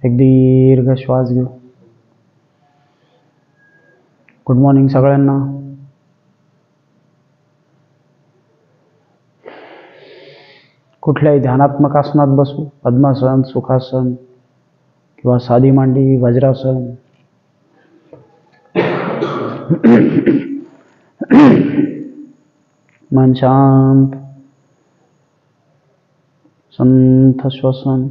एक दीर्घ श्वास घेऊ. गुड मॉर्निंग सगळ्यांना. कुठल्याही ध्यानात्मक आसनात बसू, पद्मासन, सुखासन किंवा साधी मांडी, वज्रासन. मन शांत, संथ श्वसन.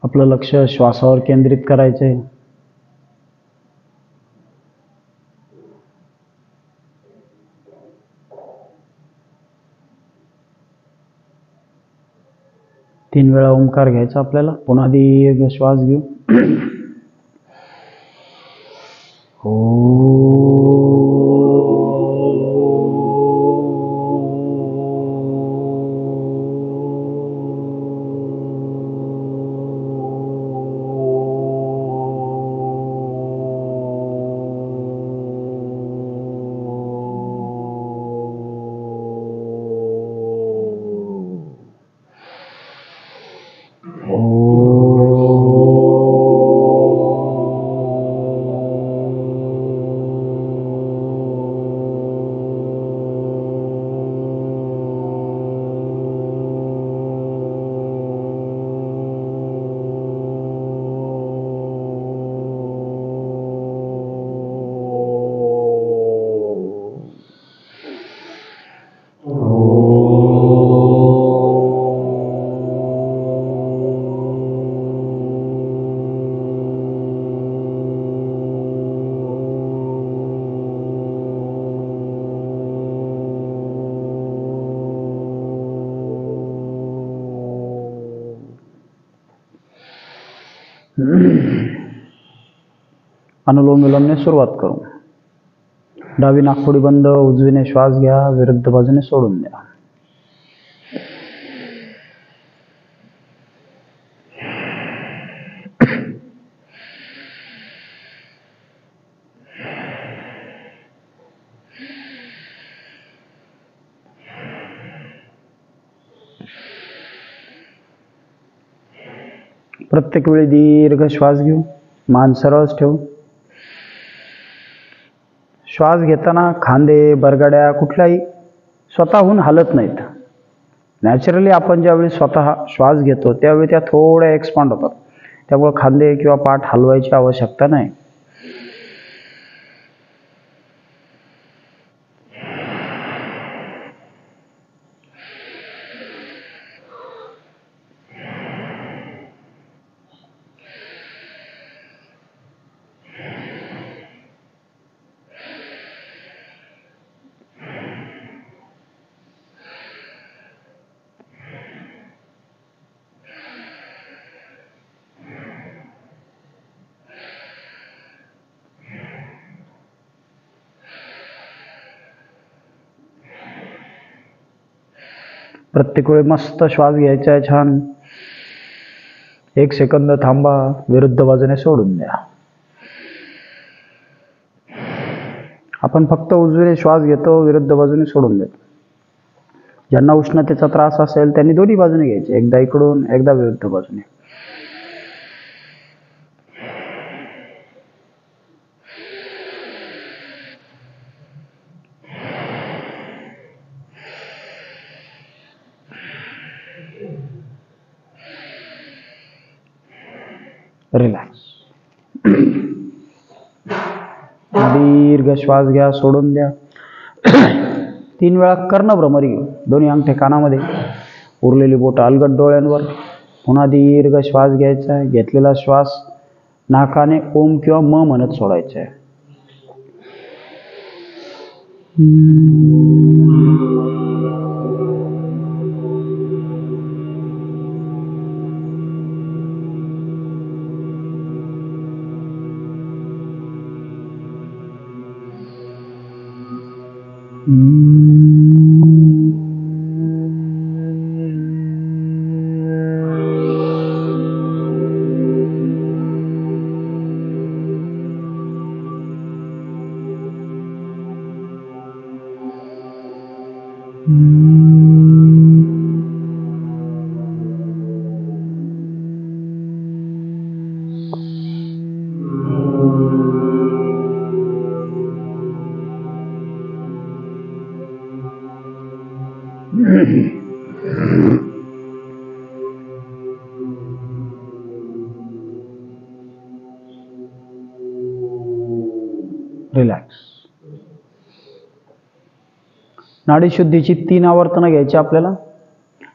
आपलं लक्ष श्वासावर केंद्रित करायचे. तीन वेळा ओंकार घ्यायचा आपल्याला. पुन्हा दीर्घ श्वास घेऊ. अनुलोम विलोमने सुरुवात करू. डावी नाकपुडी बंद, उजवीने श्वास घ्या, विरुद्ध बाजूने सोडून द्या. प्रत्येक वेळी दीर्घ श्वास घेऊ. मान सरळच ठेवू. श्वास घेताना खांदे, बरगड्या कुठल्याही स्वतःहून हलत नाहीत. नॅचरली आपण ज्यावेळी स्वतः श्वास घेतो त्यावेळी त्या थोड्या एक्सपांड होतात. त्यामुळे खांदे किंवा पाठ हलवायची आवश्यकता नाही. प्रत्येक वेळी मस्त श्वास घ्यायचा आहे. छान. 1 सेकंद थांबा, विरुद्ध बाजूने सोडून द्या. आपण फक्त उजवीने श्वास घेतो, विरुद्ध बाजूने सोडून देतो. ज्यांना उष्णतेचा त्रास असेल त्यांनी दोन्ही बाजूने घ्यायचे, एकदा इकडून एकदा विरुद्ध बाजूने. रिलॅक्स. दीर्घ श्वास घ्या, सोडून द्या. 3 वेळा कर्णभ्रमरी घेऊ. दोन्ही अंगठे कानामध्ये, उरलेली बोट अलगद डोळ्यांवर. पुन्हा दीर्घ श्वास घ्यायचा आहे. घेतलेला श्वास नाकाने ओम किंवा म म्हणत सोडायचा आहे. रिलॅक्स. नाडीशुद्धीची 3 आवर्तनं घ्यायची आपल्याला.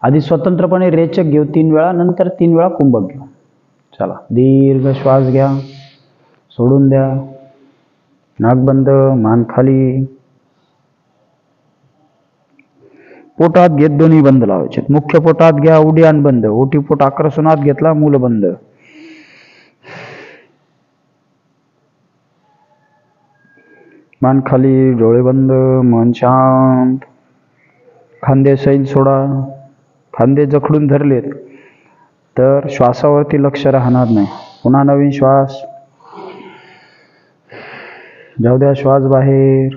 आधी स्वतंत्रपणे रेचक घेऊ 3 वेळा, नंतर 3 वेळा कुंभक घेऊ. चला, दीर्घ श्वास घ्या, सोडून द्या. नाक बंद, मान खाली. पोटात घेत दोन्ही बंद लावायचे. मुख्य पोटात घ्या, उड्डाण बंद. ओटी पोट आकर्षणात घेतला, मूल बंद. मान खाली, डोळे बंद, मन शांत. खांदे सैल सोडा. खांदे जखडून धरलेत तर श्वासावरती लक्ष राहणार नाही. पुन्हा नवीन श्वास. जाऊ द्या श्वास बाहेर.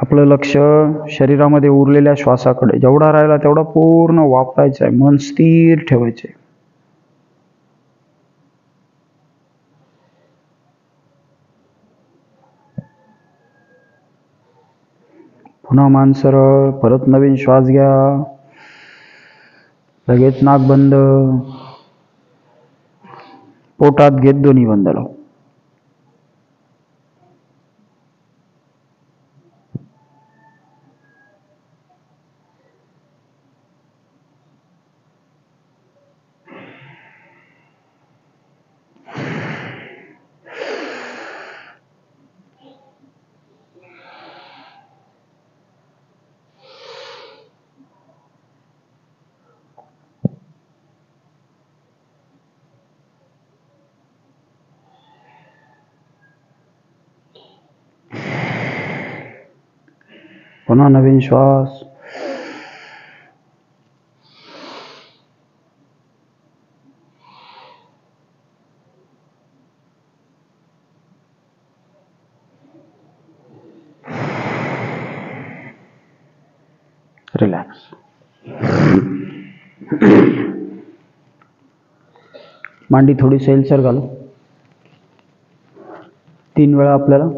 आपलं लक्ष शरीरामध्ये उरलेल्या श्वासाकडे. जेवढा राहिला तेवढा पूर्ण वापरायचा आहे. मन स्थिर ठेवायचे. पुन्हा मान सरळ. परत नवीन श्वास घ्या. लगेच नाक बंद. पोटात घेत दोन्ही बंद लाव. पुन्हा नवीन श्वास. रिलॅक्स. मांडी थोडी सैलसर घालू. 3 वेळा आपल्याला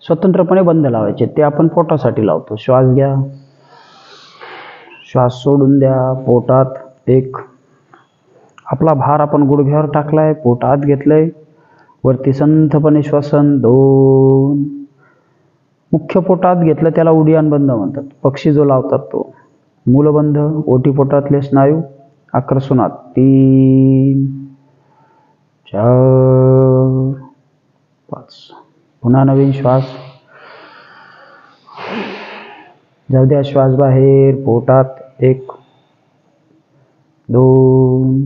स्वतंत्रपणे बंद लावायचे. ते आपण पोटासाठी लावतो. श्वास घ्या, श्वास सोडून द्या. पोटात 1. आपला भार आपण गुडघ्यावर टाकलाय, पोटात घेतलंय. वरती संथपणे श्वसन. 2. मुख्य पोटात घेतलं त्याला उड्डाण बंद म्हणतात. पक्षी जो लावतात तो. मूलबंध. ओटी पोटातले स्नायू आकर्षणात. 3, 4, 5. पुन्हा नवीन श्वास. जाऊ द्या श्वास बाहेर. पोटात 1, 2,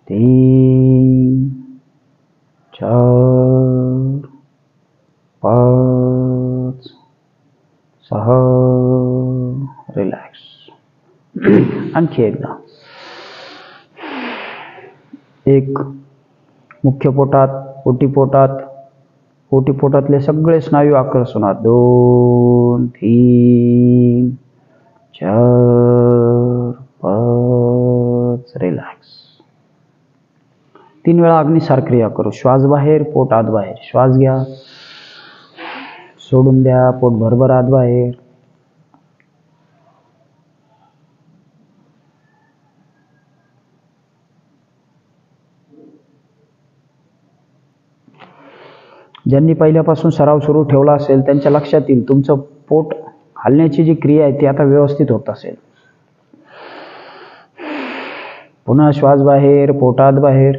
3, 4, 5, 6. रिलॅक्स. आणखी एकदा. 1. मुख्य पोटात, ओटी पोटात. ओटी पोटातले सगळे स्नायू आकर्षणात. 2, 3, 4, 5. रिलॅक्स. 3 वेळा अग्निसार क्रिया करू. श्वास बाहेर, पोट आत बाहेर. श्वास घ्या, सोडून द्या. पोट भरभर आत बाहेर. ज्यांनी पहिल्यापासून सराव सुरू ठेवला असेल त्यांच्या लक्षात येईल तुमचं पोट हलण्याची जी क्रिया आहे ती आता व्यवस्थित होत असेल. पुन्हा श्वास बाहेर, पोटात बाहेर.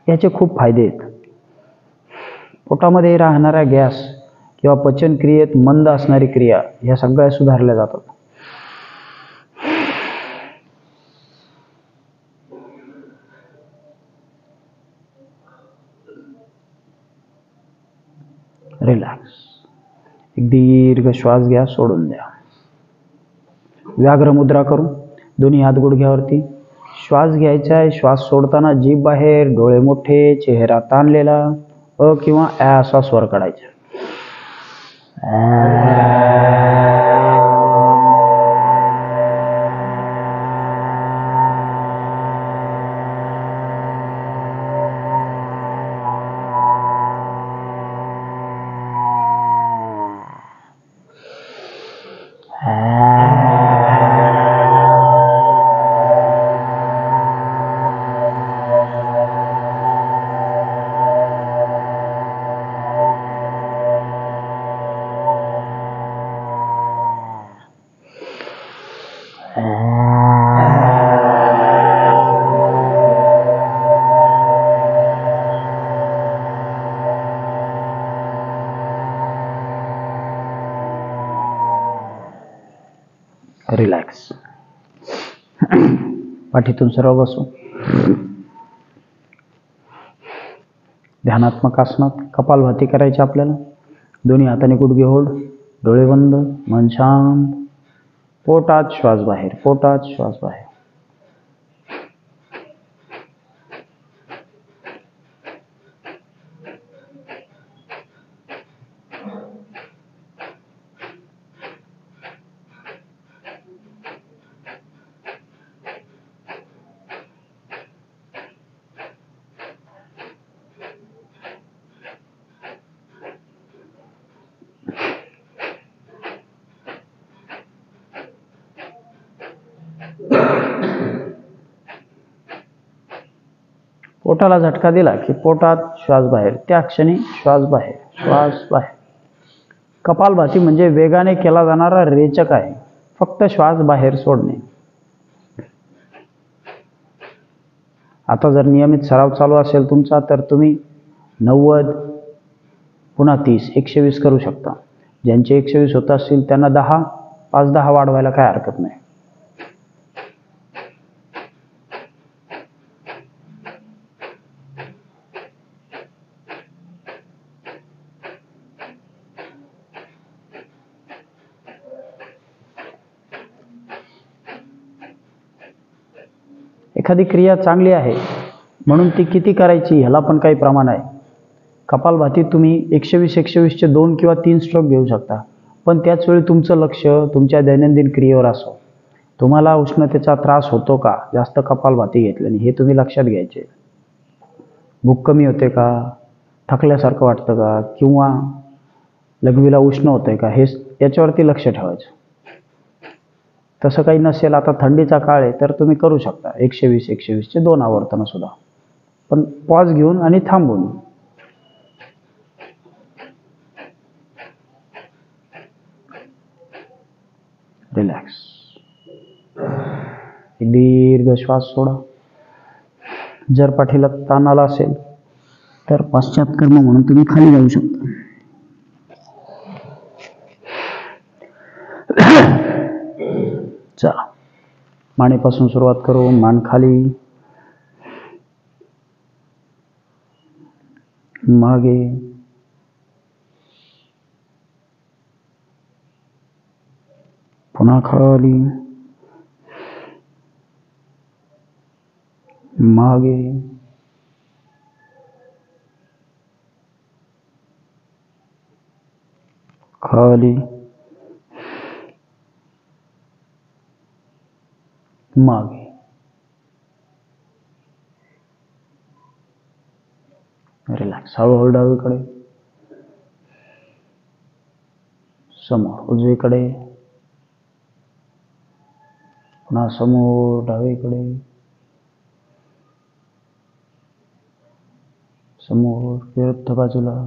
याचे खूप फायदे आहेत. पोटामध्ये राहणारा गॅस किंवा पचन क्रियेत मंद असणारी क्रिया या सगळ्या सुधारल्या जातात. रिलॅक्स. एक दीर्घ श्वास घ्या, सोडून द्या. व्याघ्र मुद्रा करून दोन्ही हात गुडघ्यावरती. श्वास घ्यायचा आहे, श्वास सोडताना जीभ बाहेर, डोळे मोठे, चेहरा ताणलेला. अ किंवा ॲ असा स्वर काढायचा. रिलॅक्स. पाठीतून सरळ बसू. ध्यानात्मक आसनात कपालभाती करायची आपल्याला. दोन्ही हाताने गुडघे होल्ड, डोळे बंद, मन शांत. पोटात श्वास बाहेर, पोटात श्वास बाहेर. पोटाला झटका दिला की पोटात श्वास बाहेर, त्या क्षणी श्वास बाहेर, श्वास बाहेर. कपालभाती म्हणजे वेगाने केला जाणारा रेचक आहे. फक्त श्वास बाहेर सोडणे. आता जर नियमित सराव चालू असेल तुमचा तर तुम्ही 90, पुन्हा 30, 120 करू शकता. ज्यांचे 120 होत असतील त्यांना 10, 5-10 वाढवायला काय हरकत नाही. एखादी क्रिया चांगली आहे म्हणून ती किती करायची ह्याला पण काही प्रमाण आहे. कपालभातीत तुम्ही 120-120चे 2 किंवा 3 स्ट्रोक घेऊ शकता. पण त्याच वेळी तुमचं लक्ष तुमच्या दैनंदिन क्रियेवर असो. तुम्हाला उष्णतेचा त्रास होतो का जास्त कपालभाती घेतल्याने, हे तुम्ही लक्षात घ्यायचे. भूक कमी होते का, थकल्यासारखं वाटतं का, किंवा लघवीला उष्ण होतंय का, हे याच्यावरती लक्ष ठेवायचं. तसं काही नसेल, आता थंडीचा काळ आहे तर तुम्ही करू शकता 120-120चे 2 आवर्तनं सुद्धा, पण पॉज घेऊन आणि थांबून. रिलॅक्स. एक दीर्घ श्वास सोडा. जर पाठीला ताण आला असेल तर पश्चात्कर्म म्हणून तुम्ही खाली जाऊ शकता. चला, मानेपासून सुरुवात करू. मान खाली, मागे, पुन्हा खाली, मागे, खाली, मागे. रिलॅक्स. हळूहळू डावीकडे, समोर उजवीकडे, पुन्हा समोर डावीकडे, समोर विरुद्ध बाजूला,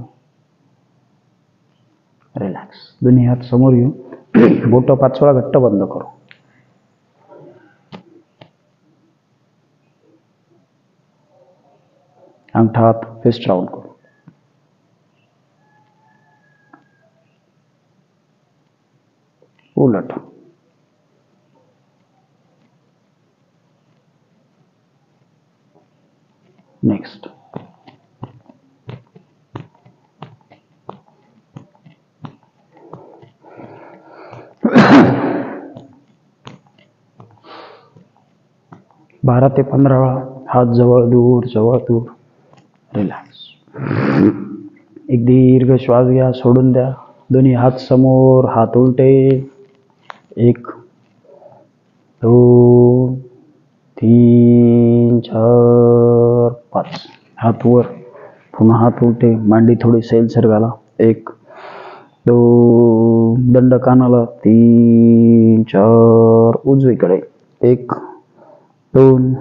रिलॅक्स. दोन्ही हात समोर घेऊ. बोट 5 वेळा घट्ट बंद करू. अंगठा हात फिस्ट राऊंड करू. उलट. नेक्स्ट. बारा ते 15 वेळा हात जवळ दूर जवळ दूर. रिलॅक्स. एक दीर्घ श्वास घ्या, सोडून द्या. दोन्ही हात समोर, हात उलटे. 1 2 3 4 5. हात वर, पुन्हा हात उलटे. मांडी थोडी सैलसर घाला. 1 2. दंड कानाला. 3 4. उजवीकडे. 1 2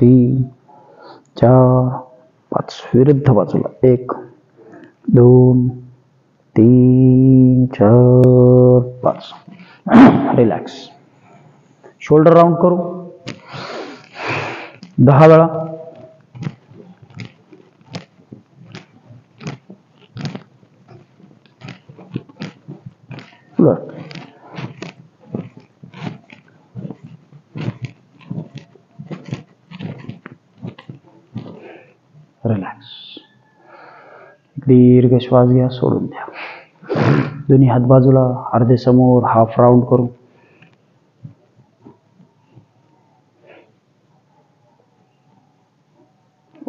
3 4 5. विरुद्ध बाजूला. 1 2 3 4 5. रिलॅक्स. शोल्डर राऊंड करू 10 वेळा. रिलॅक्स. दीर्घ श्वास घ्या, सोडून द्या. दोन्ही हात बाजूला, अर्धे समोर, हाफ राऊंड करू.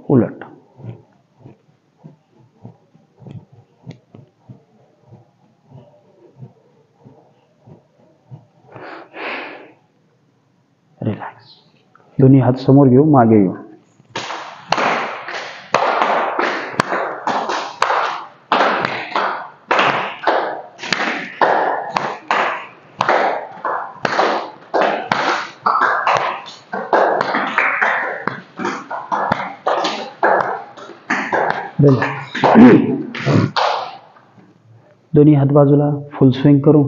उलट. रिलॅक्स. दोन्ही हात समोर घेऊ, मागे घेऊ. दोन्ही हात बाजूला, फुल स्विंग करू.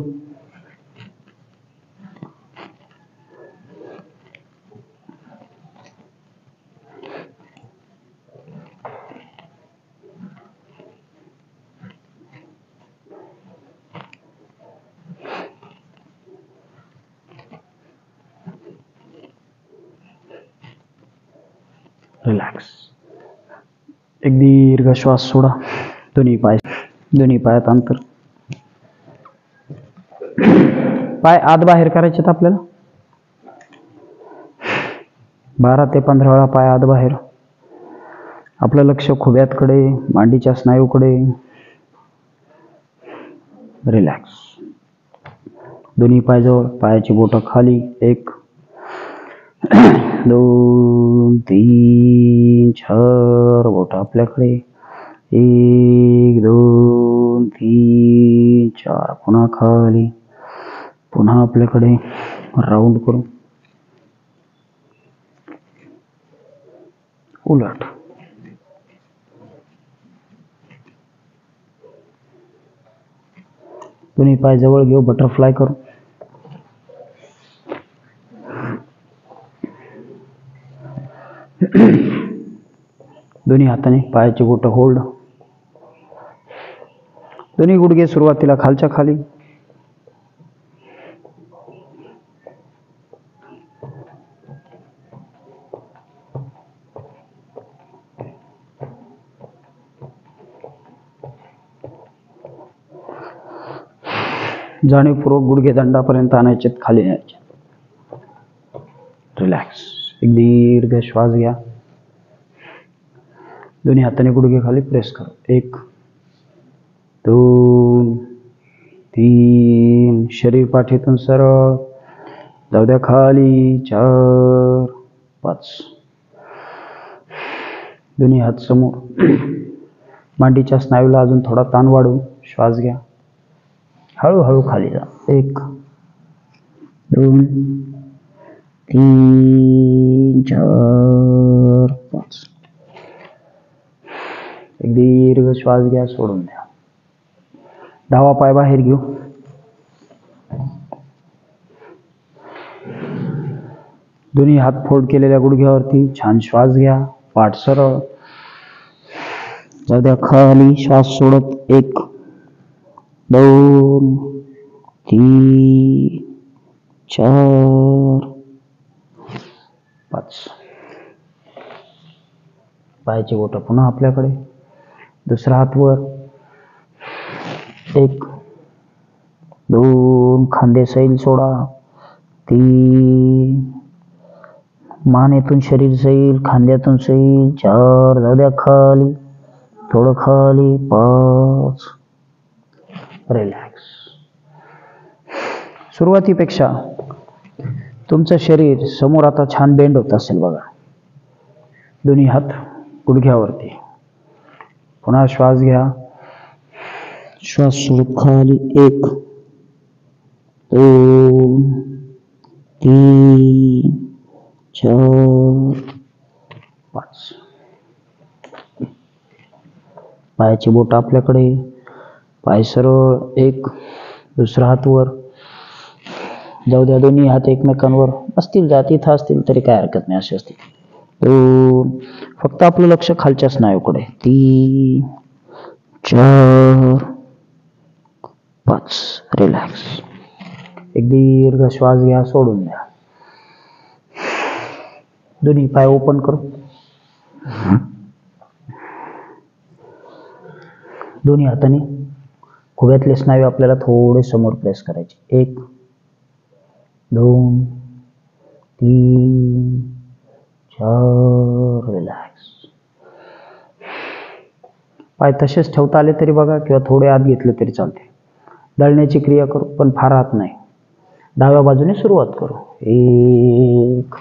रिलॅक्स. एक दीर्घ श्वास सोडा. दोन्ही पायात अंतर. पाय आत बाहेर करायचे आपल्याला. 12 ते 15 वेळा पाय आत बाहेर. आपलं लक्ष खुब्यातकडे, मांडीच्या स्नायूकडे. रिलॅक्स. दोन्ही पाय जवळ, पायाची बोटं खाली. 1 2 3 4. बोटं आपल्याकडे. 1 2 3 4. पुन्हा खाली, पुन्हा आपल्याकडे. राऊंड करू. उलट. दोन्ही पाय जवळ घेऊ, बटरफ्लाय करू. दोन्ही हाताने पायाची बोटं होल्ड. दोन्ही गुडघे सुरुवातीला खालच्या खाली. जाणीवपूर्वक गुडघे दंडापर्यंत आणायचे, खाली न्यायचे. रिलॅक्स. एक दीर्घ श्वास घ्या. दोन्ही हाताने गुडघे खाली प्रेस करा. 1 2 3. शरीर पाठीतून सरळ जाऊ द्या खाली. 4 5. दोन्ही हात समोर. मांडीच्या स्नायूला अजून थोडा ताण वाढवून श्वास घ्या. हळूहळू खाली जा. 1 2 3 4 5. एक दीर्घ श्वास घ्या, सोडून द्या. डावा पाय बाहेर घेऊ. दोन्ही हात फोल्ड केलेल्या गुडघ्यावरती. छान श्वास घ्या. पाठ सरळ. जाऊ द्या खाली. श्वास सोडत. 1 2 3 4 5. पायाची बोटं पुन्हा आपल्याकडे. दुसरा हात वर. 1 2 खांदे सैल सोडा. 3 मानेतून शरीर सैल, खांद्यातून सैल. 4 जाऊ द्या खाली. थोडं खाली. 5 रिलॅक्स. सुरुवातीपेक्षा तुमचं शरीर समोर आता छान बेंड होत असेल बघा. दोन्ही हात गुडघ्यावरती. पुन्हा श्वास घ्या. श्वास सोडत खाली. 1 2 3 4 5. पायाची बोट आपल्याकडे. पाय सरळ. 1 दुसरा हात वर. जाऊ द्या दोन्ही हात एकमेकांवर असतील. जातीत असतील तरी काय हरकत नाही. असे असतील. 2 फक्त आपलं लक्ष खालच्या स्नायूकडे. 3 4 5 रिलॅक्स. एक दीर्घ श्वास घ्या. सोडून द्या. दोन्ही पाय ओपन करू. दोन्ही हाताने खुब्यातले स्नायू आपल्याला थोडे समोर प्रेस करायचे. 1 2 3 4 रिलॅक्स. पाय तसेच ठेवता आले तरी बघा किंवा थोडे आत घेतले तरी चालते. दळण्याची क्रिया करू पण फार आत नाही. डाव्या बाजूने सुरुवात करू. 1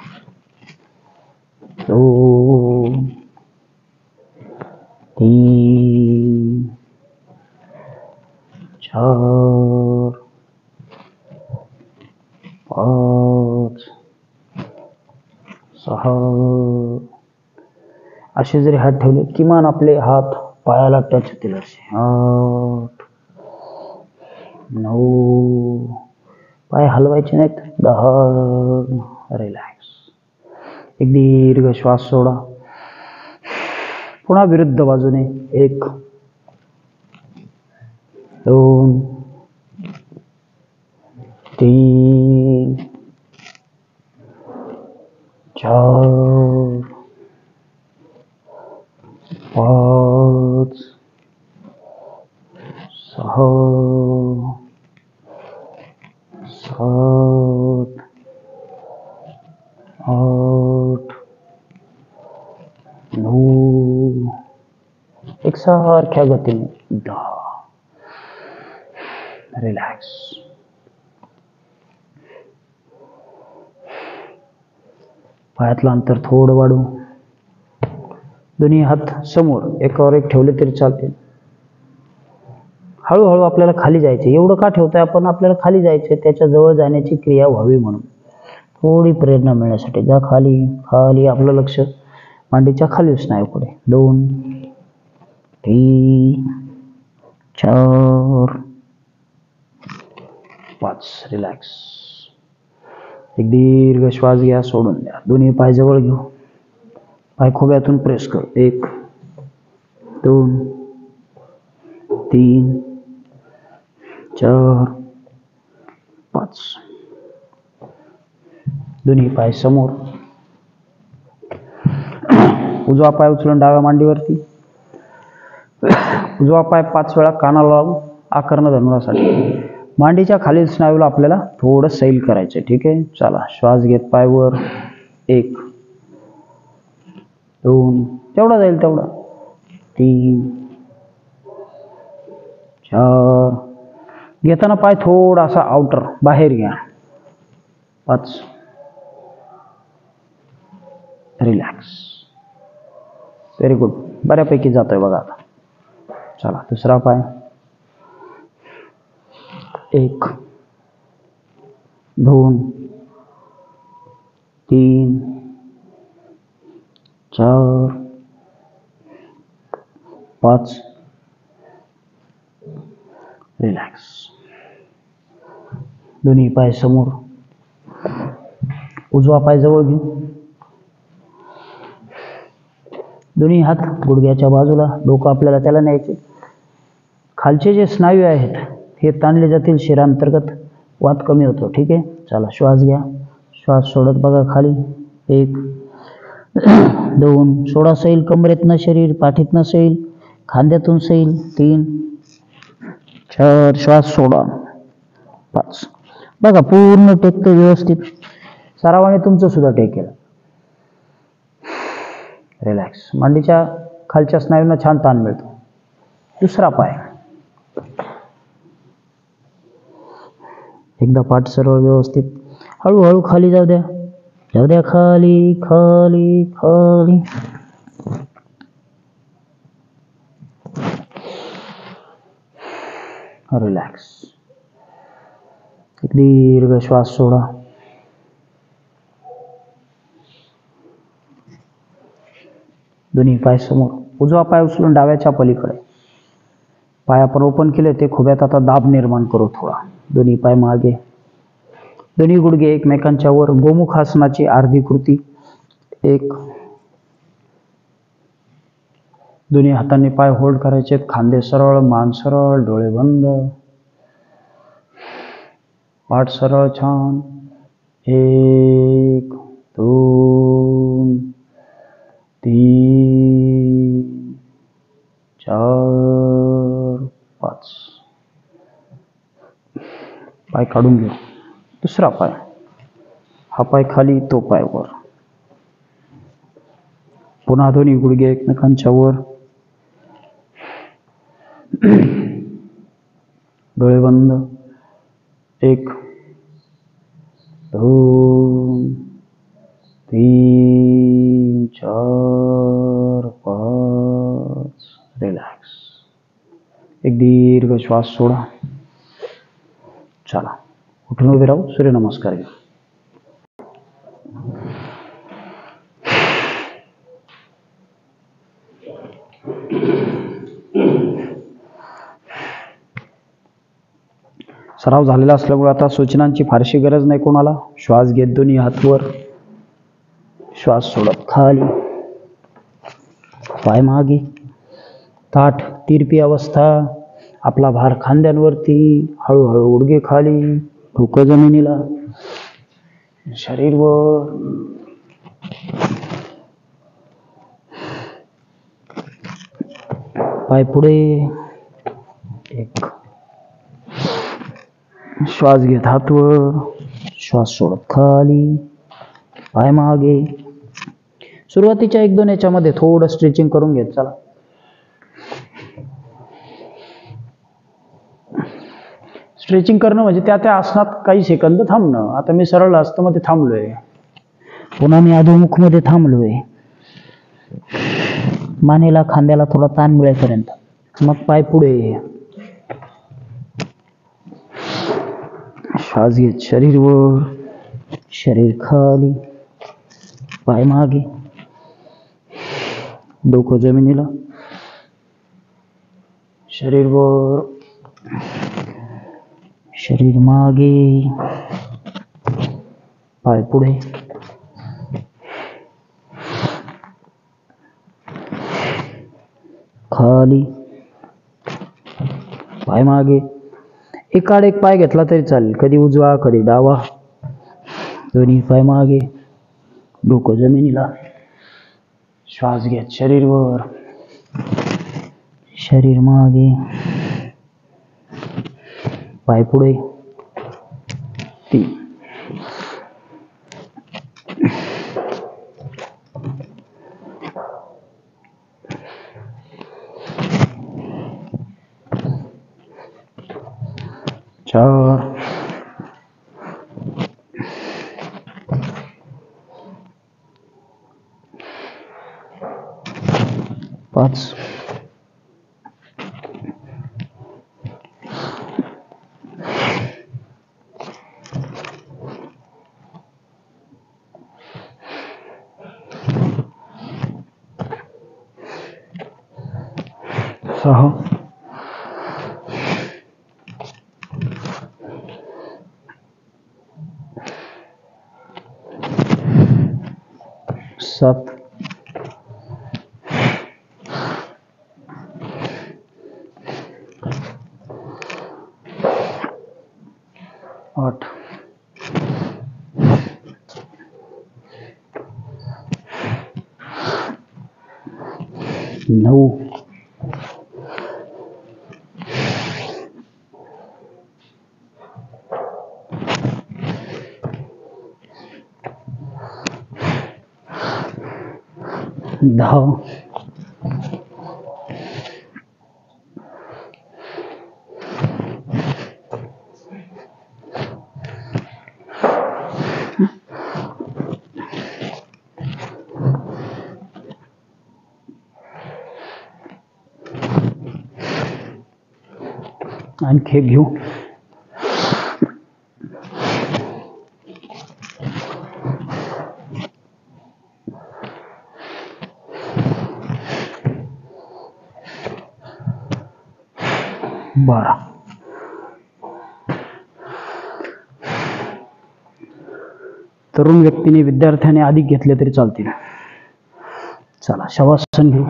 2 3 4 5 6. असे जरी हात ठेवले किमान आपले हात पायाला टच होतील असे. 8 9. पाय हलवायचे नाहीत. 10 रिलॅक्स. एक दीर्घ श्वास सोडा. पुन्हा विरुद्ध बाजूने. 1 2 3 4 5 6 7 8 9. एकसारख्या गतीने 10 रिलॅक्स. पायातलं अंतर थोडं वाढवू. दोन्ही हात समोर एकावर एक ठेवले तरी चालते. हळूहळू आपल्याला खाली जायचे. एवढं का ठेवतोय आपण? आपल्याला खाली जायचे. त्याच्या जवळ जाण्याची क्रिया व्हावी म्हणून. थोडी प्रेरणा मिळण्यासाठी. जा खाली. खाली. आपलं लक्ष मांडीच्या खाली स्नायूकडे. 2 3 4 5 रिलॅक्स. एक दीर्घ श्वास घ्या. सोडून द्या. दोन्ही पाय जवळ घेऊ. पाय खोब्यातून प्रेस करू. 1 2 3 4 5. दोन्ही पाय समोर. उजवा पाय उचलून डाव्या मांडीवरती. उजवा पाय 5 वेळा कानाला लावून आकर्ण धनुरासाठी. मांडीच्या खालील स्नायूला आपल्याला थोडं सैल करायचं. ठीक आहे. चला श्वास घेत पाय वर. 1 2 तेवढा जाईल तेवढा. 3 4 घेताना पाय थोडासा आउटर बाहेर घ्या. 5 रिलॅक्स. Very good. बऱ्यापैकी जातोय बघा आता. चला दुसरा पाय. 1 2 3 4 5 रिलॅक्स. दोन्ही पाय समोर, उजवा पाय जवळ घेऊ, दोन्ही हात गुडघ्याच्या बाजूला, डोकं आपल्याला त्याला न्यायचे. खालचे जे स्नायू आहेत हे ताणले जातील, शिरांतर्गत वात कमी होतो. ठीक आहे, चला श्वास घ्या, श्वास सोडत बघा खाली. 1 2 सोडा सैल, कमरेतनं शरीर, पाठीतनं सैल, खांद्यातून सैल. 3 4 श्वास सोडा. 5 बघा पूर्ण टेकतो व्यवस्थित. सरावाने तुमचं सुद्धा टेकेल. रिलॅक्स. मांडीच्या खालच्या स्नायूंना छान ताण मिळतो. दुसरा पाय, एकदा पाठ सरळ व्यवस्थित, हळूहळू खाली जाऊ द्या, जाऊ द्या खाली खाली खाली. रिलॅक्स. एक दीर्घ श्वास सोडा. दोन्ही पाय समोर, उजवा पाय उचलून डाव्याच्या पलीकडे. पाय आपण ओपन केले, ते खुब्यात आता दाब निर्माण करू थोडा. दोन्ही पाय मागे, दोन्ही गुडघे एकमेकांच्या वर. गोमुख आसनाची अर्धी कृती. 1 दोन्ही हातांनी पाय होल्ड करायचे, खांदे सरळ, मान सरळ, डोळे बंद, पाठ सरळ छान. 1 2 3 4 5. पाय काढून घेऊ. दुसरा पाय, हा पाय खाली, तो पाय वर. पुन्हा दोन्ही गुडघे एकमेकांच्या वर, डोळे बंद. 1 2 3 4 5. रिलॅक्स. एक दीर्घ श्वास सोडा. चला उठून उभे राहू, सूर्यनमस्कार घ्या. सराव झालेला असल्यामुळे आता सूचनांची फारशी गरज नाही कोणाला. श्वास घेत दोन्ही हात वर, श्वास सोडत खाली, पाय मागे, ताठ तिरपी अवस्था. आपला भार खांद्यांवरती, हळूहळू गुडघे खाली, डोकं जमिनीला, शरीर वर. पाय पुढे. 1 श्वास घेत हात वर, श्वास सोडत खाली, पाय मागे. सुरुवातीच्या 1-2 याच्यामध्ये थोडं स्ट्रेचिंग करून घेत चला. स्ट्रेचिंग करणं म्हणजे त्या आसनात काही सेकंद थांबणं. आता मी सरळ आसनामध्ये थांबलोय, पुन्हा मी अधोमुख मध्ये थांबलोय, मानेला खांद्याला थोडा ताण मिळेपर्यंत. मग पाय पुढे, श्वास घेत शरीर वर, शरीर खाली, पाय मागे, डोकं जमिनीला, शरीर वर, शरीर मागे, पाय पुढे, खाली, पाय मागे. एकाड एक पाय घेतला तरी चालेल, कधी उजवा कधी डावा. दोन्ही पाय मागे, डोकं जमिनीला, श्वास घेत शरीर वर, शरीर मागे, पाय पुढे. 3 4 5 6 7 8 9 10 आणखी एक घेऊ. बारा. तरुण व्यक्तीने विद्यार्थ्याने अधिक घेतले तरी चालतील. चला शवासन घेऊ.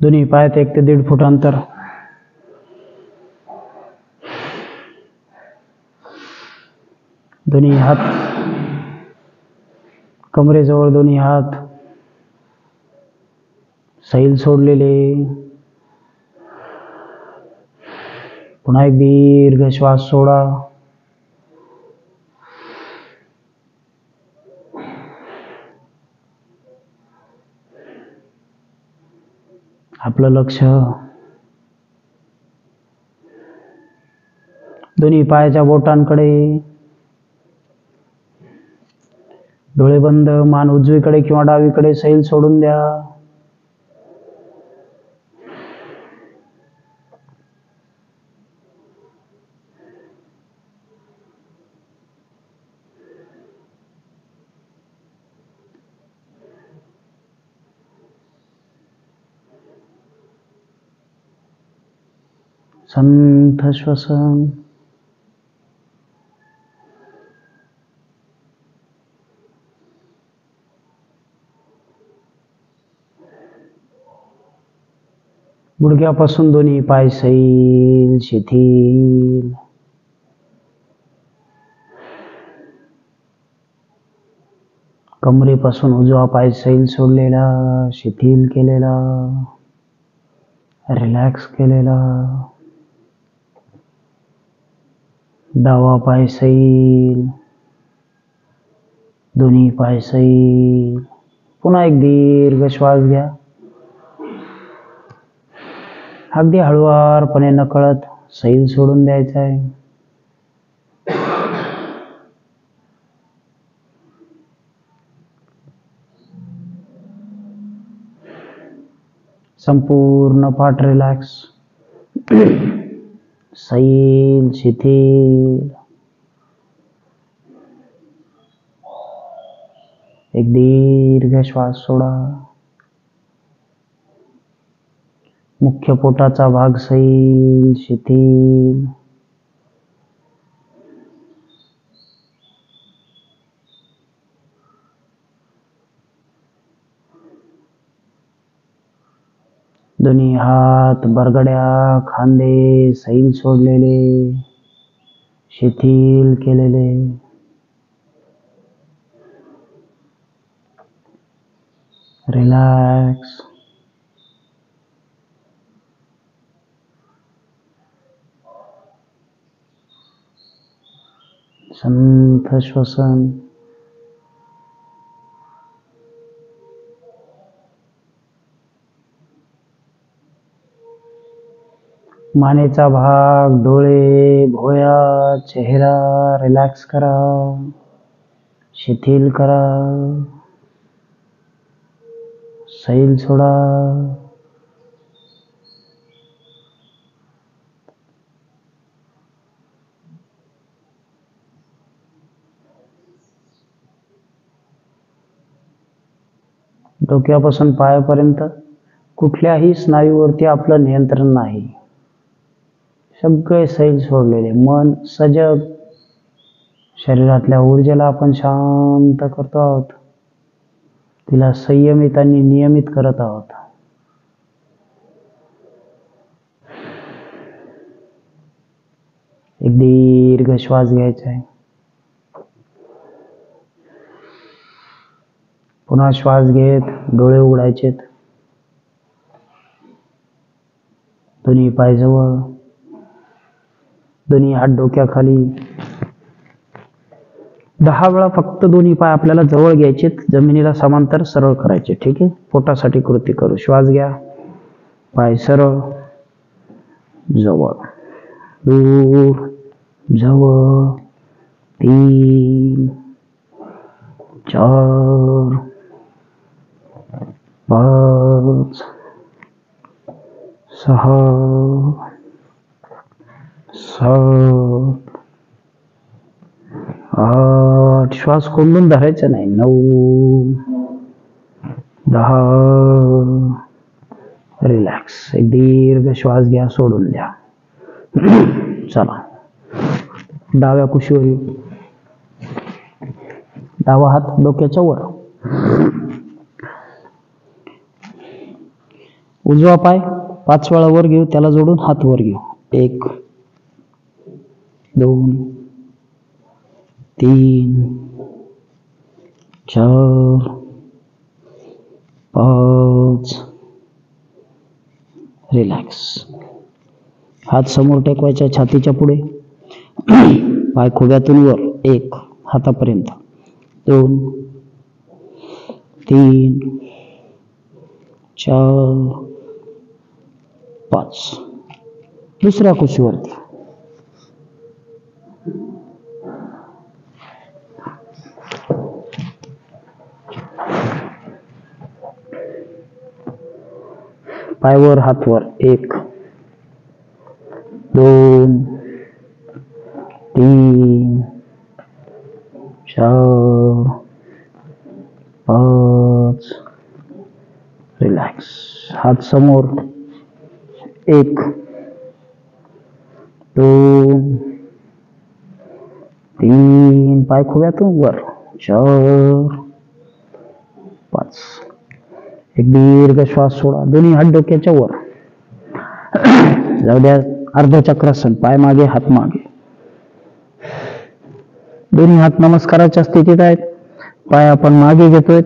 दोन्ही पायात 1 ते 1.5 फूट अंतर. दोन्ही हात कमरेजवळ. दोन्ही हात सैल सोडलेले. पुन्हा एक दीर्घ श्वास सोडा. आपलं लक्ष दोन्ही पायाच्या बोटांकडे. डोळे बंद. मान उजवीकडे किंवा डावीकडे सैल सोडून द्या. संथ श्वसन. गुडघ्यापासून दोन्ही पाय सैल शिथिल. कमरेपासून उजवा पाय सैल सोडलेला, शिथिल केलेला, रिलॅक्स केलेला. डावा पाय सैल. दोन्ही पाय सैल. पुन्हा एक दीर्घ श्वास घ्या. अगदी हळुवारपणे नकळत सैल सोडून द्यायचा आहे. संपूर्ण पाठ रिलॅक्स. सैल शिथिल. एक दीर्घ श्वास सोडा. मुख्य पोटाचा भाग सैल शिथिल. दोन्ही हात बरगड्या, खांदे सैल सोडलेले, शिथिल केलेले. रिलॅक्स. संथ श्वसन. मानेचा भाग, डोळे, भोया, चेहरा रिलॅक्स करा, शिथिल करा, सैल सोडा. डोक्यापासून पायापर्यंत कुठल्याही स्नायूवरती आपलं नियंत्रण नाही. सगळे सैल सोडलेले, मन सजग, शरीरातल्या ऊर्जेला आपण शांत करतो आहोत, तिला संयमित आणि नियमित करत आहोत. एक दीर्घ श्वास घ्यायचा आहे. पुन्हा श्वास घेत डोळे उघडायचेत. दोन्ही पाय जवळ, दोन्ही हात डोक्याखाली. 10 वेळा फक्त दोन्ही पाय आपल्याला जवळ घ्यायचे, जमिनीला समांतर सरळ करायचे. ठीक आहे. पोटासाठी कृती करू. श्वास घ्या. पाय सरळ, जवळ, दूर, जवळ. 3 4 5 6 7 8. श्वास कोंडून धरायचा नाही. 9 10. रिलॅक्स. एक दीर्घ श्वास घ्या, सोडून द्या. चला, डाव्या कुशीवर येऊ. डावा हात डोक्याच्या वर, उजवा पाय 5 वेळा वर घेऊ, त्याला जोडून हात वर घेऊ. 1 2 3 4 5. रिलॅक्स. हात समोर टेकवायचा छातीच्या पुढे. पाय खुब्यातून वर 1 हातापर्यंत. 2 3 4 5. दुसऱ्या कुशीवरती. पाय वर, हात वर. 1 2 3 4 5. रिलॅक्स. हात समोर. 1 2 3. पाय खुब्यातून वर. 4 5. एक दीर्घ श्वास सोडा. दोन्ही हात डोक्याच्या वर. जाऊ द्या. अर्धचक्रासन. पाय मागे, हात मागे. दोन्ही हात नमस्काराच्या स्थितीत आहेत. पाय आपण मागे घेतोय.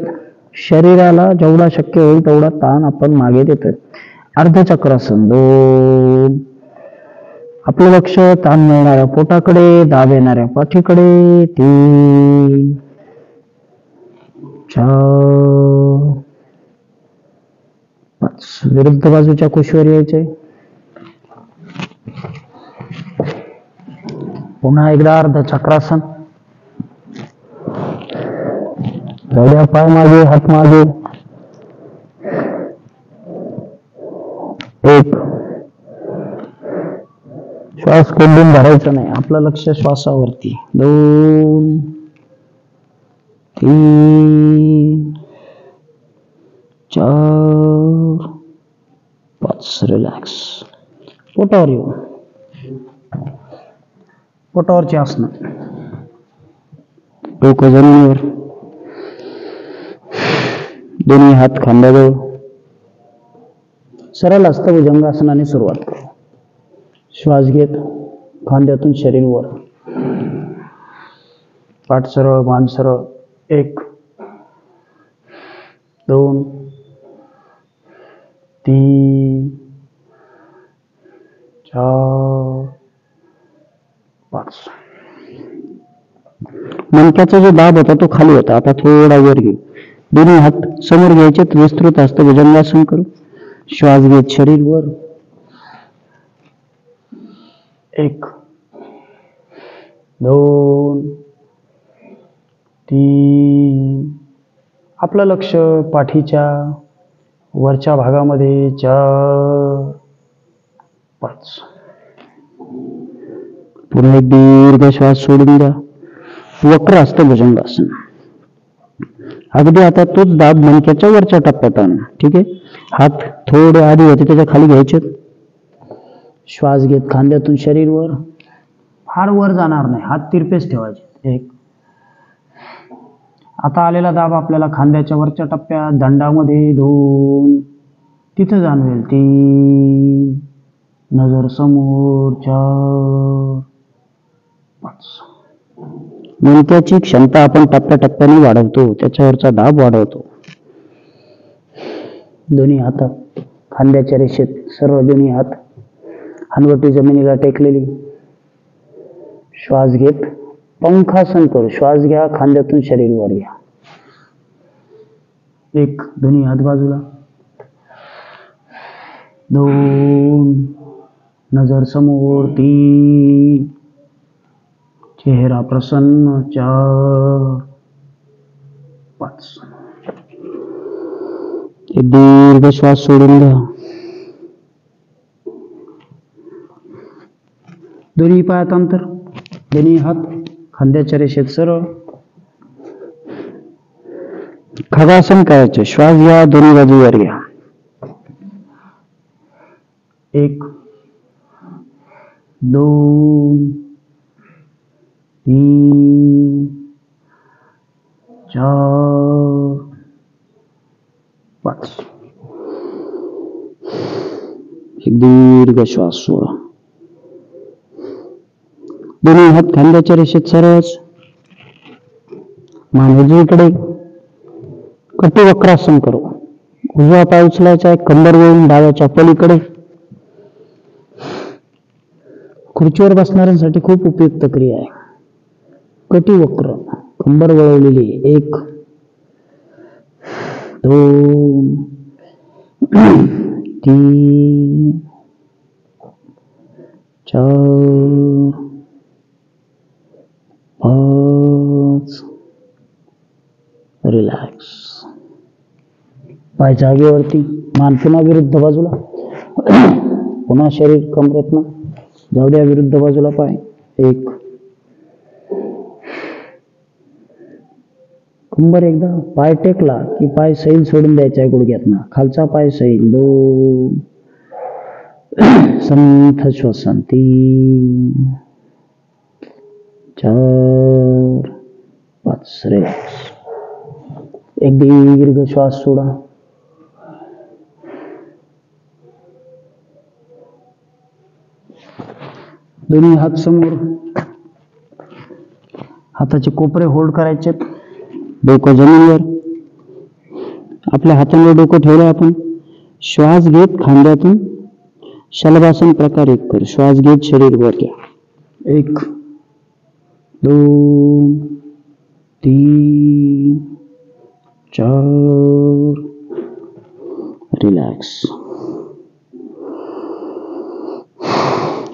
शरीराला जेवढा शक्य होईल तेवढा ताण आपण मागे देतोय. अर्धचक्रासन. 2. आपलं लक्ष ताण मिळणाऱ्या पोटाकडे, दाब येणाऱ्या पाठीकडे. 3 4 5. विरुद्ध बाजूच्या कुशीवर यायचे. पुन्हा एकदा अर्धचक्रासन. जाऊया. पाय मागे, हात मागे. 1. श्वास कोंडून धरायचा नाही, आपलं लक्ष श्वासावरती. 2 3 4 5. रिलॅक्स. पोटावर येऊ. पोटावरची आसनं. डोकं जमिनीवर. दोन्ही हात खांद्याजवळ. सरळ हस्त भुजंगासनाने सुरुवात करू. श्वास घेत खांद्यातून शरीर वर. पाठ सरळ, मान सरळ. 1 2 3 4 5. मणक्याचा जो दाब होता तो खाली होता, आता थोडा वर घेऊ. दोन्ही हात समोर घ्यायचे. विस्तृत हस्त भुजंगासन करू. श्वास घेत शरीर वर. 1 2 3. आपलं लक्ष पाठीच्या वरच्या भागामध्ये. 4 5. पुन्हा एक दीर्घ श्वास सोडून द्या. वक्र हस्त भुजंगासन. अगदी आता तोच दाब मणक्याच्या वरच्या टप्प्यात आणा. ठीक आहे. हात थोडे आधी होते त्याच्या खाली घ्यायचे. श्वास घेत खांद्यातून शरीर वर, फार वर जाणार नाही, हात तिरपेच ठेवायचे. 1. आता आलेला दाब आपल्याला खांद्याच्या वरच्या टप्प्यात दंडामध्ये 2, तिथं जाणवेल 3, नजर समोर 4, 5. मणक्याची क्षमता आपण टप्प्याटप्प्याने वाढवतो, त्याच्यावरचा दाब वाढवतो. दोन्ही हातात खांद्याच्या रेषेत सर्व दोन्ही हात, हनवटी जमिनीला टेकलेली. श्वास घेत पंखासन करू. श्वास घ्या, खांद्यातून शरीर वर घ्या. 1. दोन्ही हात बाजूला. 2. नजर समोर. 3. चेहरा प्रसन्न. 4, 5. एक दीर्घ श्वास सोडून द्या. दोन्ही पायात अंतर, दोन्ही हात खांद्याच्या रेषेत सरळ. खगासन करायचे. श्वास घ्या, दोन्ही बाजूवर घ्या. 1, 2, 3, 4, 5. एक दीर्घ श्वास सोडा. दोन्ही हात खांद्याच्या रेषेत सरळ. मान उजवीकडे. कटिवक्रासन करू. उजवा पाय उचलायचा आहे, कंबर वळून डाव्याच्या पलीकडे. खुर्चीवर बसणाऱ्यांसाठी खूप उपयुक्त क्रिया आहे. कटिवक्र, कंबर वळवलेली. 1, 2, 3, 4, 5. रिलॅक्स. पाय जागेवरती, मान पुन्हा विरुद्ध बाजूला. पुन्हा शरीर कमरेतनं जाऊ द्या विरुद्ध बाजूला पाय. 1. कंबर एकदा पाय टेकला की पाय सैल सोडून द्यायचा आहे गुडघ्यातनं. खालचा पाय सैल. 2. संथ श्वसन. 3, 4, 5. रिलॅक्स. एक दीर्घ श्वास सोडा. दोन्ही हात समोर, हाताचे कोपरे होल्ड करायचे. डोकं जमिनीवर. आपल्या हातांवर डोकं ठेवलं आपण. श्वास घेत खांद्यातून शलभासन प्रकार 1 कर. श्वास घेत शरीर वर घ्या. 1, 2, 3, 4. रिलॅक्स.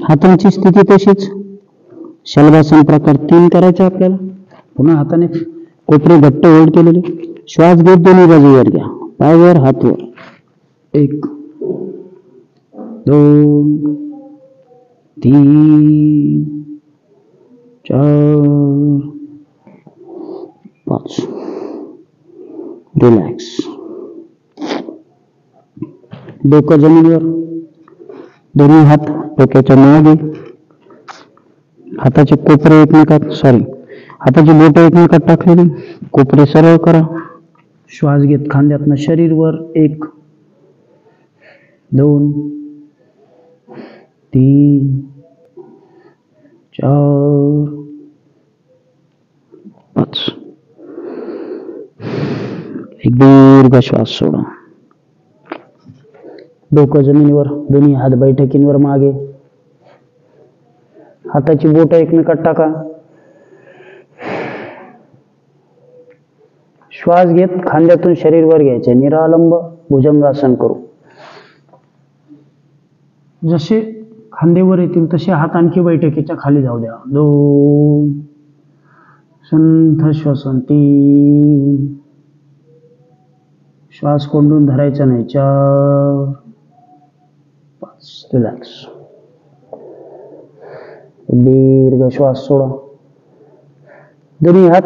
हातांची स्थिती तशीच. शलभासन प्रकार 3 करायचा आपल्याला. पुन्हा हाताने कोपरे घट्ट होल्ड केलेले. श्वास घेत दोन्ही बाजूवर घ्या. पाय वर, हात वर. 1, 2, 3, 4, 5. रिलॅक्स. डोकं जमिनीवर. दोन्ही हात डोक्याच्या मागे. हाताचे कोपरे एकमेकात हाताची बोटं एकमेकात टाकलेली. कोपरे सरळ करा. श्वास घेत खांद्यातनं शरीर वर. 1, 2, 3, 4, 5. एक दीर्घ श्वास सोडा. डोकं जमिनीवर, दोन्ही हात बैठकींवर मागे. हाताची बोटं एकमेकात टाका. श्वास घेत खांद्यातून शरीर वर घ्यायचे. निरालंब भुजंगासन करू. जसे खांदेवर येतील तसे हात आणखी बैठकीच्या खाली जाऊ द्या. 2. संथ श्वसन. 3. श्वास कोंडून धरायचा नाही. 4, 5. रिलॅक्स. दीर्घ श्वास सोडा. दोन्ही हात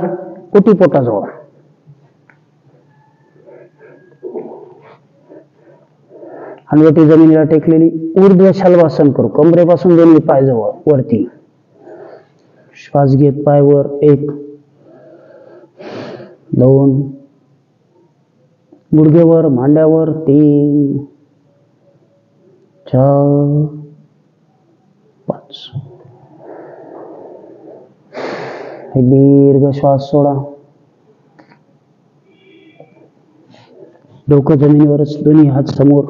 हनवटी जमिनीला टेकलेली. ऊर्ध्व शलभासन करू. कमरेपासून दोन्ही पाय जवळ वरती. श्वास घेत पाय वर. 1 2, गुडघेवर मांड्यावर. 3 4 5. एक दीर्घ श्वास सोडा. डोकं जमिनीवरच, दोन्ही हात समोर.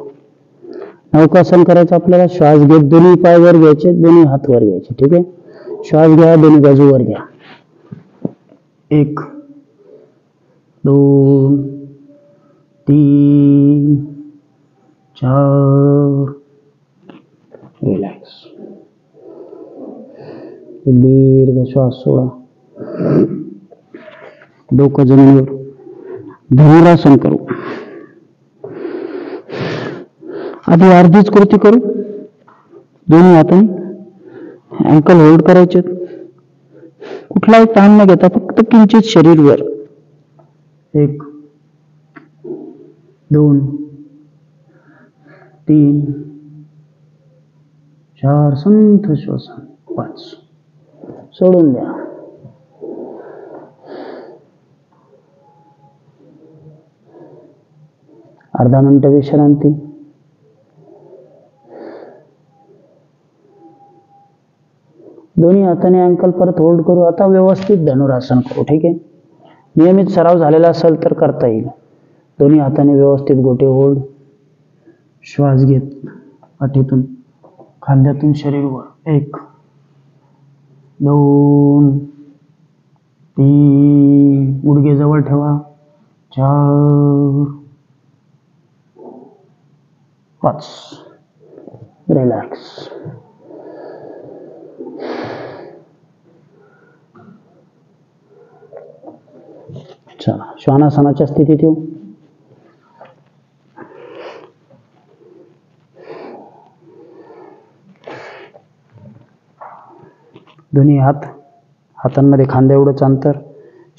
नौकासन करायचं आपल्याला. श्वास घेत दोन्ही पाय वर घ्यायचे, दोन्ही हात वर घ्यायचे. ठीक आहे. श्वास घ्या, दोन्ही बाजू वर घ्या. 1 2 3 4. रिलॅक्स. दीर्घ श्वास सोडा. डोकं जमिनीवर. धनुरासन करू. आधी अर्धीच कृती करू. दोन्ही हाताने अँकल होल्ड करायचे. कुठलाही ताण न घेता फक्त किंचित शरीर वर. 1 2 3 4. संथ श्वसन. 5. सोडून द्या. अर्धा मिनिट विश्रांती. दोन्ही हाताने अँकल परत होल्ड करू. आता व्यवस्थित धनुरासन करू. ठीक आहे. नियमित सराव झालेला असेल तर करता येईल. दोन्ही हाताने व्यवस्थित गोटे होल्ड. श्वास घेत पाठीतून खांद्यातून शरीर वर. 1 2 3. गुडघे जवळ ठेवा. 4 5. रिलॅक्स. चला श्वानासनाच्या स्थितीत येऊ. दोन्ही हातांमध्ये खांद्या एवढंच अंतर.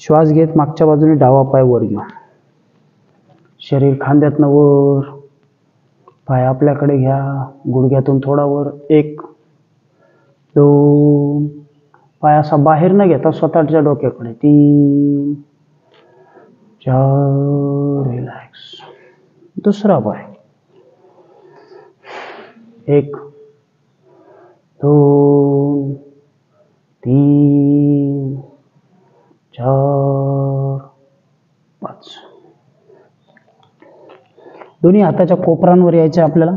श्वास घेत मागच्या बाजूने डावा पाय वर घेऊ. शरीर खांद्यातनं वर. पाय आपल्याकडे घ्या. गुडघ्यातून थोडा वर. 1 2. पाय असा बाहेर न घेता स्वतःच्या डोक्याकडे. 3 4. रिलॅक्स. दुसरा पाय. 1 2 3 4 5. दोन्ही हाताच्या कोपरांवर यायचे आपल्याला.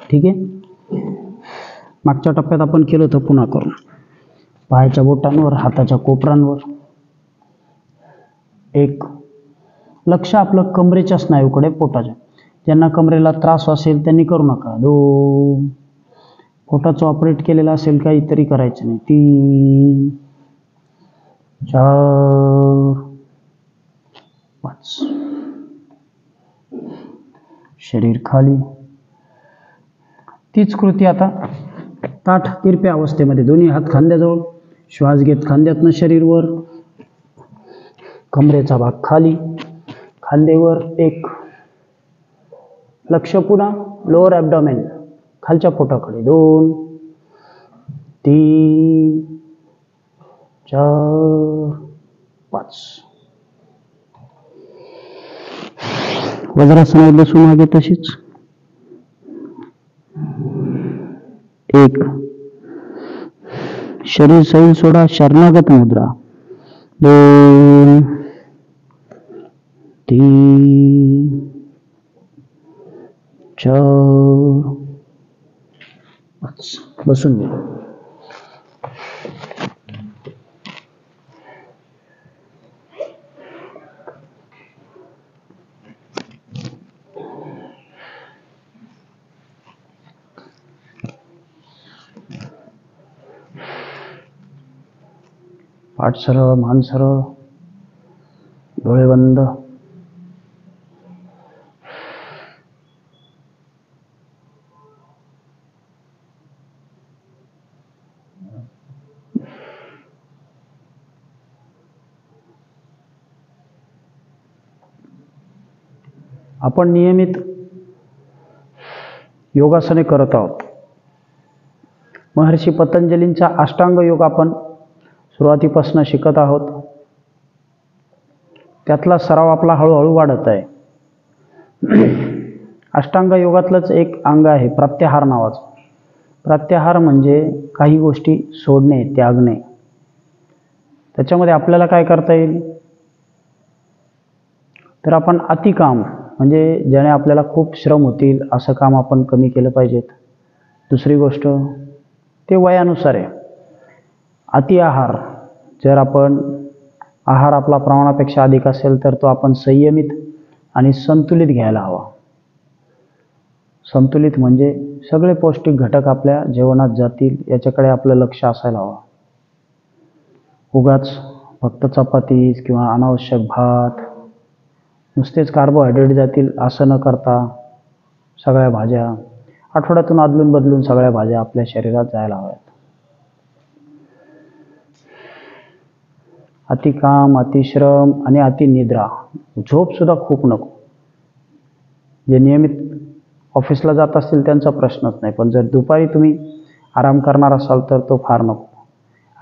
ठीक आहे. मागच्या टप्प्यात आपण केलं होतं, पुन्हा करू. पायाच्या बोटांवर, हाताच्या कोपरांवर. 1. लक्ष आपलं कमरेच्या स्नायूकडे, पोटाच्या. ज्यांना कमरेला त्रास असेल त्यांनी करू नका. 2. पोटाचं ऑपरेट केलेलं असेल काहीतरी करायचं नाही. 3 4 5. शरीर खाली. तीच कृती आता ताठ तिरप्या अवस्थेमध्ये. दोन्ही हात खांद्याजवळ. श्वास घेत खांद्यातनं शरीर वर. कमरेचा भाग खाली. खांदेवर. 1. लक्ष पुन्हा लोअर ॲब्डॉमेन, खालच्या पोटाकडे. 2 3 4 5. वज्रासनावर बसून मागे तशीच. 1. शरीर सैल सोडा. शरणागत मुद्रा. 2 3 4 5. बसून घ्या. पाठ सरळ, मान सरळ, डोळे बंद. आपण नियमित योगासने करत आहोत. महर्षी पतंजलींचा अष्टांग योग आपण सुरुवातीपासून शिकत आहोत. त्यातला सराव आपला हळूहळू वाढत आहे. अष्टांग योगातलंच एक अंग आहे प्रत्याहार नावाचं. प्रत्याहार म्हणजे काही गोष्टी सोडणे, त्यागणे. त्याच्यामध्ये आपल्याला काय करता येईल तर आपण अतिकाम म्हणजे ज्याने आपल्याला खूप श्रम होतील असं काम आपण कमी केलं पाहिजेत. दुसरी गोष्ट ते वयानुसार आहे. अति आहार, जर आपण आहार आपला प्रमाणापेक्षा अधिक असेल तर तो आपण संयमित आणि संतुलित घ्यायला हवा. संतुलित म्हणजे सगळे पौष्टिक घटक आपल्या जेवणात जातील याच्याकडे आपलं लक्ष असायला हवं. उगाच फक्त चपातीच किंवा अनावश्यक भात, नुसतेच कार्बोहायड्रेट जातील असं न करता सगळ्या भाज्या, आठवड्यातून अदलून बदलून सगळ्या भाज्या आपल्या शरीरात जायला हव्यात. अतिकाम, अतिश्रम आणि अतिनिद्रा, झोपसुद्धा खूप नको. जे नियमित ऑफिसला जात असतील त्यांचा प्रश्नच नाही, पण जर दुपारी तुम्ही आराम करणार असाल तर तो फार नको.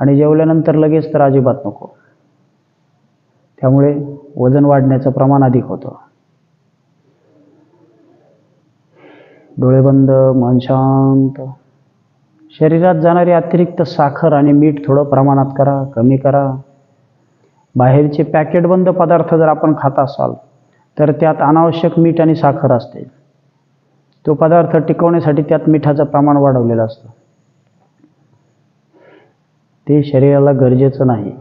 आणि जेवल्यानंतर लगेच तर अजिबात नको. त्यामुळे वजन वाढण्याचं प्रमाण अधिक होतं. डोळे बंद, मन शांत. शरीरात जाणारी अतिरिक्त साखर आणि मीठ थोडं प्रमाणात करा, कमी करा. बाहेरचे पॅकेट बंद पदार्थ जर आपण खात असाल तर त्यात अनावश्यक मीठ आणि साखर असते. तो पदार्थ टिकवण्यासाठी त्यात मिठाचं प्रमाण वाढवलेलं असतं. ते शरीराला गरजेचं नाही.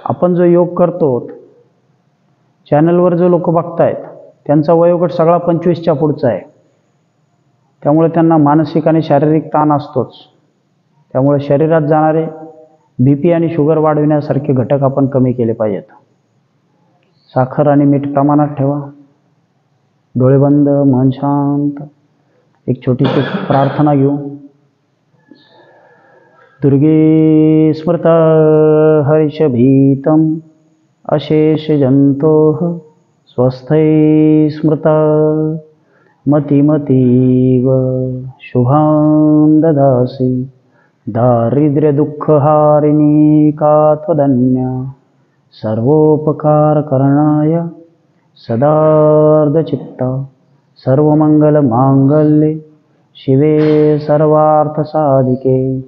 आपण जो योग करतो, चॅनलवर जो लोक बघतायत त्यांचा वयोगट सगळा 25च्या पुढचा आहे. त्यामुळे त्यांना मानसिक आणि शारीरिक ताण असतोच. त्यामुळे शरीरात जाणारे BP आणि शुगर वाढविण्यासारखे घटक आपण कमी केले पाहिजेत. साखर आणि मीठ प्रमाणात ठेवा. डोळे बंद, मन शांत. एक छोटीशी प्रार्थना घेऊ. दुर्गे स्मृता हर्षभीतम अशेष जंतोः स्वस्थै स्मृता मतिमतीव शुभां ददासि दारिद्र्य दुःखहारिणी का त्वदन्या सर्वोपकारकरणाय सदार्धचित्ता सर्वमंगलमांगल्ये शिवे सर्वार्थसाधिके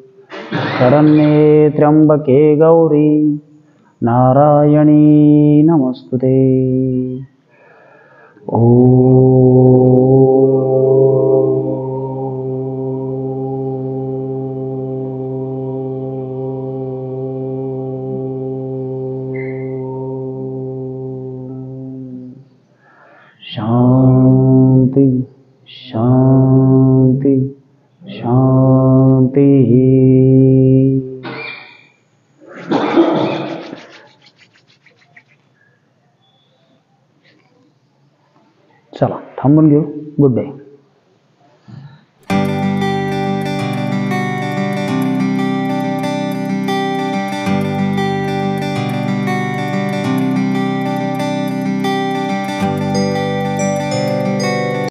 शरण्ये त्र्यंबके गौरी नारायणी नमस्तुते. शांति शांति शांति. चला थांबून घेऊ. Good day.